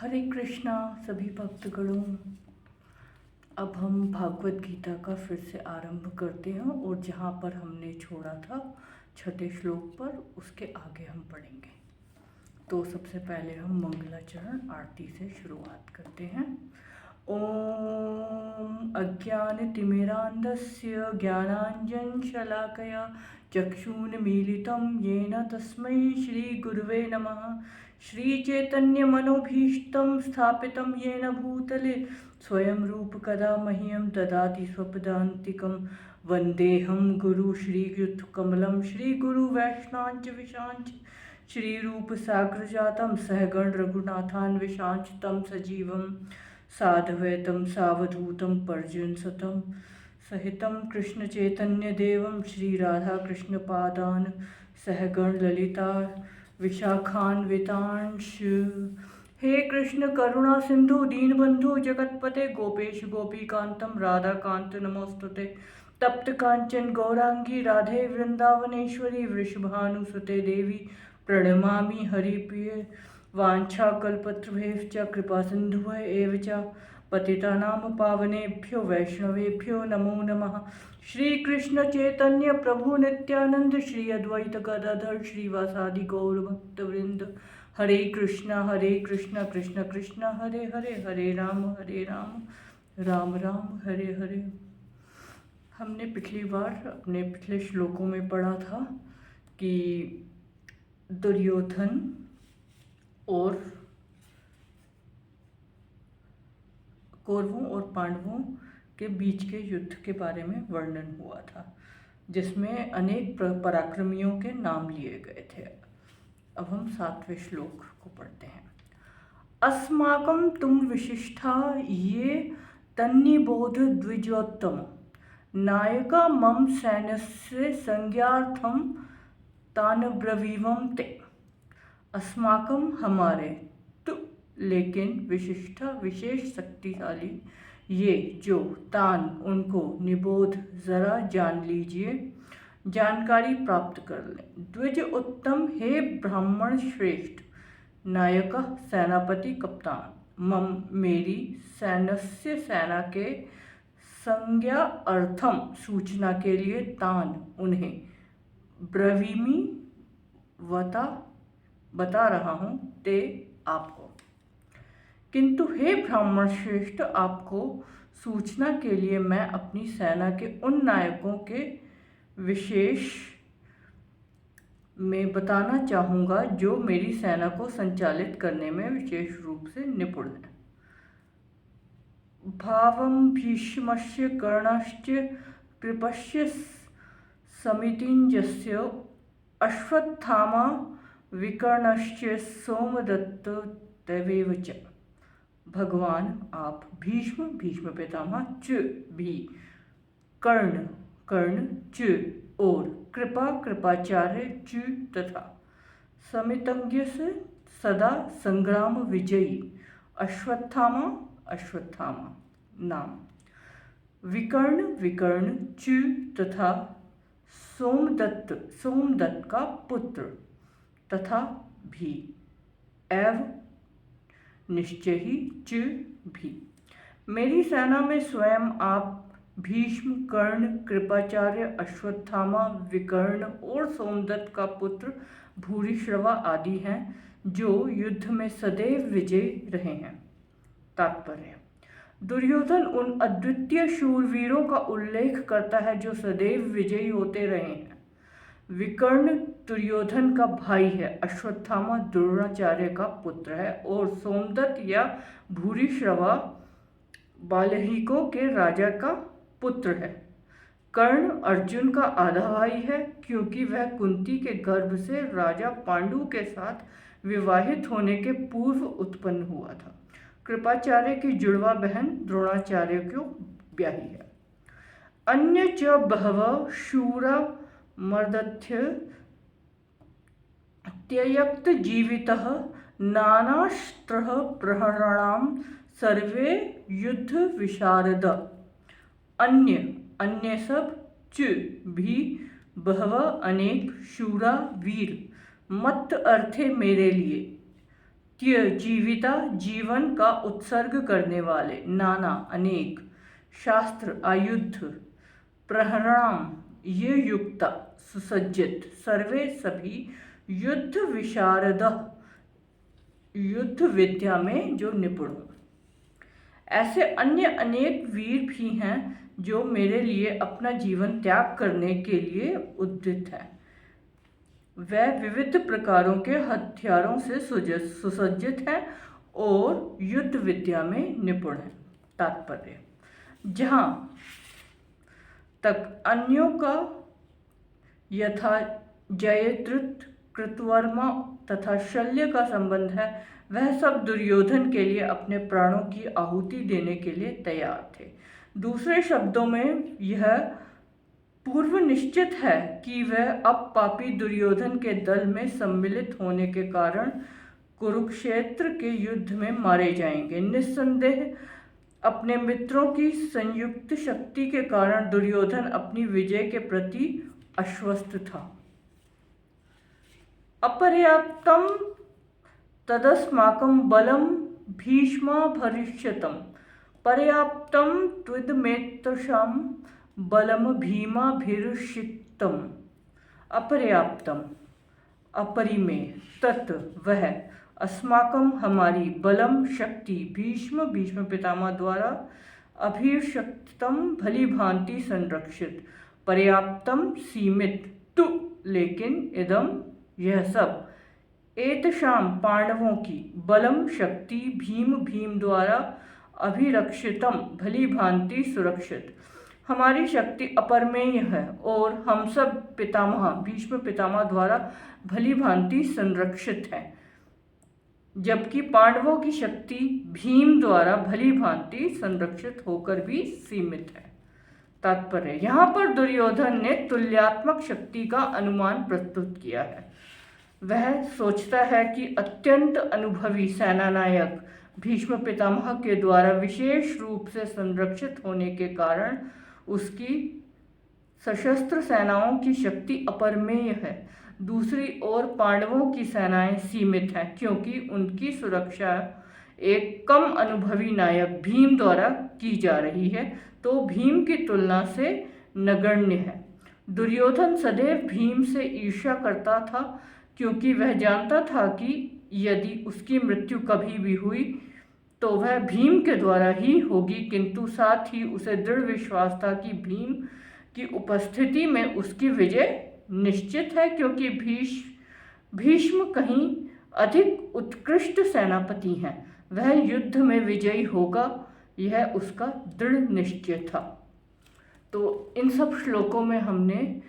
हरे कृष्णा सभी भक्तगणों। अब हम भागवत गीता का फिर से आरंभ करते हैं और जहाँ पर हमने छोड़ा था छठे श्लोक पर, उसके आगे हम पढ़ेंगे। तो सबसे पहले हम मंगलाचरण आरती से शुरुआत करते हैं। ओम अज्ञानतिमिरान्धस्य ज्ञानाञ्जनशलाकया चक्षुन्मीलितं येन तस्मै श्रीगुरुवे नमः। श्रीचैतन्यमनोभीष्टं स्थापितं येन भूतले स्वयं रूप कदा मह्यं ददाति स्वपदान्तिकं। वन्देऽहं गुरु श्रीयुतकमलं श्रीगुरुवैष्णवांच विशांच श्रीरूपसाग्रजातं सहगण रघुनाथान्विशांच तं सजीवं साद्वैतं सावधूतं पर्जन्यसुतं सहितं कृष्णचैतन्यदेवं श्रीराधाकृष्णपादान् सहगण ललिता विशाखान्वितांश। हे कृष्ण करुणा सिंधु दीनबंधु जगतपते गोपेश गोपीकांतं राधाकांत नमोस्तुते। तप्त कांचन गौरांगी राधे वृंदावनेश्वरी वृषभानुसुते देवी प्रणमामि हरिप्रिये। वाञ्छाकल्पतरुभ्यश्च कृपा सिन्धुभ्य एव च पतितानां पावनेभ्यो वैष्णवेभ्यो नमो नमः। श्री कृष्ण चैतन्य प्रभु नित्यानंद श्री अद्वैत गदाधर श्रीवासादि गौर भक्तवृंद। हरे कृष्णा कृष्ण कृष्ण हरे हरे, हरे राम राम राम हरे हरे। हमने पिछली बार अपने पिछले श्लोकों में पढ़ा था कि दुर्योधन और कौरवों और पांडवों के बीच के युद्ध के बारे में वर्णन हुआ था, जिसमें अनेक पराक्रमियों के नाम लिए गए थे। अब हम 7वें श्लोक को पढ़ते हैं। अस्माकं तुम विशिष्टा ये तन्निबोध द्विजोत्तम नायका मम सैन्यस्य संज्ञार्थम तान ब्रवीमं ते। अस्माकं हमारे, तु लेकिन, विशिष्टा विशेष शक्तिशाली, ये जो, तान उनको, निबोध जरा जान लीजिए, जानकारी प्राप्त कर लें। द्विज उत्तम हे ब्राह्मण श्रेष्ठ, नायक सेनापति कप्तान, मम मेरी, सैन्यस्य सेना के, संज्ञा अर्थम सूचना के लिए, तान उन्हें, ब्रवीमि बता रहा हूँ, ते आपको। किंतु हे ब्राह्मण श्रेष्ठ, आपको सूचना के लिए मैं अपनी सेना के उन नायकों के विशेष में बताना चाहूँगा जो मेरी सेना को संचालित करने में विशेष रूप से निपुण है। भावं भीष्मस्य कर्णश्च कृपस्य समितिञ्जस्य अश्वत्थामा विकर्णश्च सोमदत्त तवेव च। भगवान आप, भीष्म पितामह, च भी, कर्ण च और, कृपाचार्य च तथा, समितज्ञ से सदा संग्राम विजयी, अश्वत्थामा नाम, विकर्ण च तथा, सोमदत्त का पुत्र, तथा भी, एव निश्चय ही, च भी। मेरी सेना में स्वयं आप, भीष्म, कर्ण, कृपाचार्य, अश्वत्थामा, विकर्ण और सोमदत्त का पुत्र भूरिश्रवा आदि हैं, जो युद्ध में सदैव विजयी रहे हैं। तात्पर्य: दुर्योधन उन अद्वितीय शूरवीरों का उल्लेख करता है जो सदैव विजयी होते रहे हैं। विकर्ण दुर्योधन का भाई है, अश्वत्थामा द्रोणाचार्य का पुत्र है और सोमदत्त या भूरिश्रवा बाल्हीकों के राजा का पुत्र है। कर्ण अर्जुन का आधा भाई है, क्योंकि वह कुंती के गर्भ से राजा पांडु के साथ विवाहित होने के पूर्व उत्पन्न हुआ था। कृपाचार्य की जुड़वा बहन द्रोणाचार्य को ब्याही है। अन्य च बहवः शूरा मर्दथ्य त्यक्त जीवितः नानास्त्रः प्रहरणां सर्वे युद्ध विशारद। अन्य सब, च भी, बहवः अनेक, शूरा वीर, मत्त अर्थे मेरे लिए, जीविता जीवन का उत्सर्ग करने वाले, नाना अनेक, शास्त्र आयुध, प्रहराम ये युक्ता सुसज्जित, सर्वे सभी, युद्ध विशारद युद्ध विद्या में जो निपुण हो। ऐसे अन्य अनेक वीर भी हैं जो मेरे लिए अपना जीवन त्याग करने के लिए उद्यत हैं। वह विविध प्रकारों के हथियारों से सुसज्जित हैं और युद्ध विद्या में निपुण हैं। तात्पर्य, जहाँ तक अन्यों का यथा जयद्रथ, कृतवर्मा तथा शल्य का संबंध है, वह सब दुर्योधन के लिए अपने प्राणों की आहुति देने के लिए तैयार थे। दूसरे शब्दों में यह पूर्व निश्चित है कि वह अब पापी दुर्योधन के दल में सम्मिलित होने के कारण कुरुक्षेत्र के युद्ध में मारे जाएंगे। निस्संदेह अपने मित्रों की संयुक्त शक्ति के कारण दुर्योधन अपनी विजय के प्रति आश्वस्त था। अपर्याप्तम तदस्माकं बलम भीष्मा भरिष्यतम, पर्याप्तम त्विदमेतषां बलम भीमा भीरुषितम। अपर्याप्तम अपरिमेय, तत् वह, अस्माकं हमारी, बलम शक्ति, भीष्म भीष्म पितामह द्वारा, अभिषिक्तम भली भांति संरक्षित, पर्याप्तम सीमित, तु लेकिन, इदम यह सब, एतशाम पांडवों की, बलम शक्ति, भीम भीम द्वारा, अभिरक्षितम भली भांति सुरक्षित, हमारी शक्ति अपरमेय है और हम सब पितामह भीष्म पितामह द्वारा भली भांति संरक्षित है, जबकि पांडवों की शक्ति भीम द्वारा भली भांति संरक्षित होकर भी सीमित है। तात्पर्य, यहाँ पर दुर्योधन ने तुल्यात्मक शक्ति का अनुमान प्रस्तुत किया है। वह सोचता है कि अत्यंत अनुभवी सेनानायक भीष्म पितामह के द्वारा विशेष रूप से संरक्षित होने के कारण उसकी सशस्त्र सेनाओं की शक्ति अपरमेय है। दूसरी ओर पांडवों की सेनाएं सीमित हैं, क्योंकि उनकी सुरक्षा एक कम अनुभवी नायक भीम द्वारा की जा रही है, तो भीम की तुलना से नगण्य है। दुर्योधन सदैव भीम से ईर्ष्या करता था, क्योंकि वह जानता था कि यदि उसकी मृत्यु कभी भी हुई तो वह भीम के द्वारा ही होगी, किंतु साथ ही उसे दृढ़ विश्वास था कि भीम की उपस्थिति में उसकी विजय निश्चित है, क्योंकि भीष्म कहीं अधिक उत्कृष्ट सेनापति हैं। वह युद्ध में विजयी होगा, यह उसका दृढ़ निश्चय था। तो इन सब श्लोकों में हमने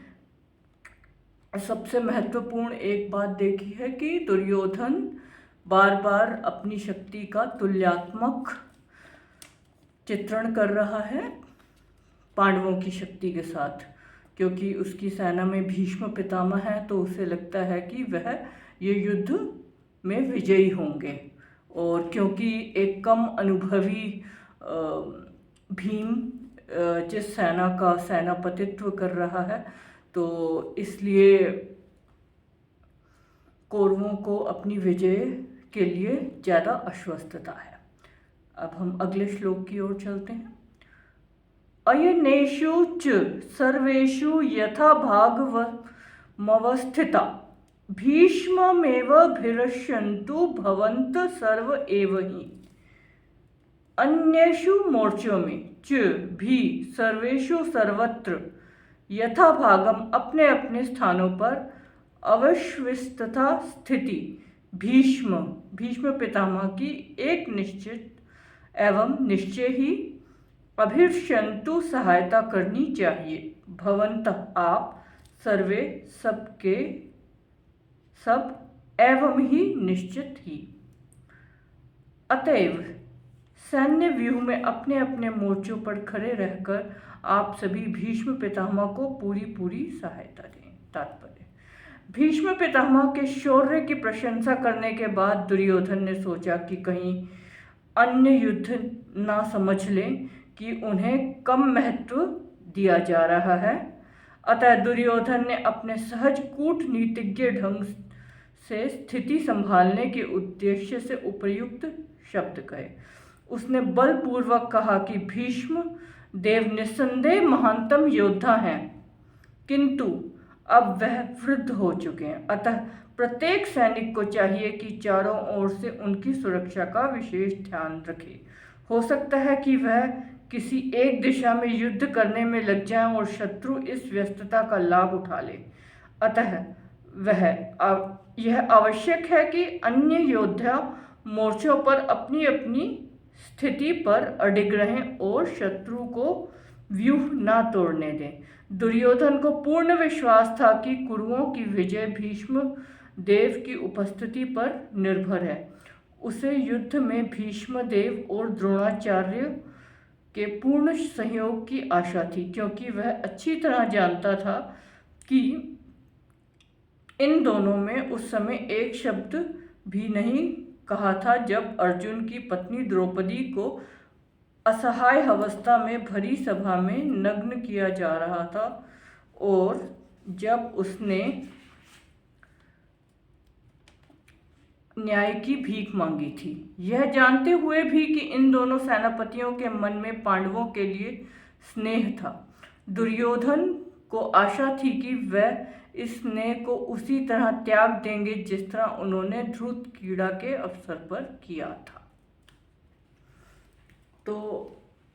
सबसे महत्वपूर्ण एक बात देखी है कि दुर्योधन बार बार अपनी शक्ति का तुल्यात्मक चित्रण कर रहा है पांडवों की शक्ति के साथ, क्योंकि उसकी सेना में भीष्म पितामह है, तो उसे लगता है कि वह ये युद्ध में विजयी होंगे। और क्योंकि एक कम अनुभवी भीम जिस सेना का सेनापतित्व कर रहा है, तो इसलिए कौरवों को अपनी विजय के लिए ज़्यादा आश्वस्तता है। अब हम अगले श्लोक की ओर चलते हैं। अयनेषु च सर्वेषु यथा भागमवस्थिता भीष्ममेवाभिरक्ष्यन्तु भवन्त सर्व एव हि। अन्येषु मोर्चों में च भी सर्वेषु सर्वत्र यथा भागम अपने अपने स्थानों पर अवस्थिता स्थिति भीष्म पितामह की एक निश्चित एवं निश्चय ही अभिरक्ष्यन्तु सहायता करनी चाहिए। भवन्तः आप, सर्वे सबके सब, एवं ही निश्चित ही। अतएव सैन्य व्यूह में अपने अपने मोर्चों पर खड़े रहकर आप सभी भीष्म पितामह को पूरी सहायता दें। तात्पर्य, भीष्म पितामह के शौर्य की प्रशंसा करने के बाद दुर्योधन ने सोचा कि कहीं अन्य युद्ध ना समझ लें कि उन्हें कम महत्व दिया जा रहा है। अतः दुर्योधन ने अपने सहज कूटनीतिज्ञ ढंग से स्थिति संभालने के उद्देश्य से उपयुक्त शब्द कहे। उसने बलपूर्वक कहा कि भीष्म देव निस्संदेह महानतम योद्धा हैं, किंतु अब वह वृद्ध हो चुके हैं, अतः प्रत्येक सैनिक को चाहिए कि चारों ओर से उनकी सुरक्षा का विशेष ध्यान रखे। हो सकता है कि वह किसी एक दिशा में युद्ध करने में लग जाएं और शत्रु इस व्यस्तता का लाभ उठा ले। अतः यह आवश्यक है कि अन्य योद्धा मोर्चों पर अपनी अपनी स्थिति पर अडिग रहें और शत्रु को व्यूह न तोड़ने दें। दुर्योधन को पूर्ण विश्वास था कि कुरुओं की विजय भीष्म देव की उपस्थिति पर निर्भर है। उसे युद्ध में भीष्म देव और द्रोणाचार्य के पूर्ण सहयोग की आशा थी, क्योंकि वह अच्छी तरह जानता था कि इन दोनों में उस समय एक शब्द भी नहीं कहा था जब अर्जुन की पत्नी द्रौपदी को असहाय अवस्था में भरी सभा में नग्न किया जा रहा था और जब उसने न्याय की भीख मांगी थी। यह जानते हुए भी कि इन दोनों सेनापतियों के मन में पांडवों के लिए स्नेह था, दुर्योधन को आशा थी कि वह इस स्नेह को उसी तरह त्याग देंगे जिस तरह उन्होंने ध्रुत क्रीड़ा के अवसर पर किया था। तो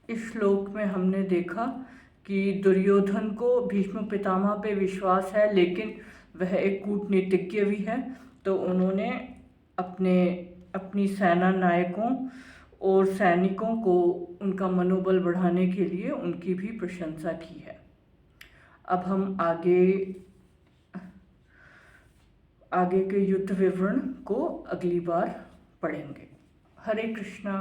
इस श्लोक में हमने देखा कि दुर्योधन को भीष्म पितामह पे विश्वास है, लेकिन वह एक कूटनीतिज्ञ भी है, तो उन्होंने अपनी सेना नायकों और सैनिकों को उनका मनोबल बढ़ाने के लिए उनकी भी प्रशंसा की है। अब हम आगे के युद्ध विवरण को अगली बार पढ़ेंगे। हरे कृष्णा।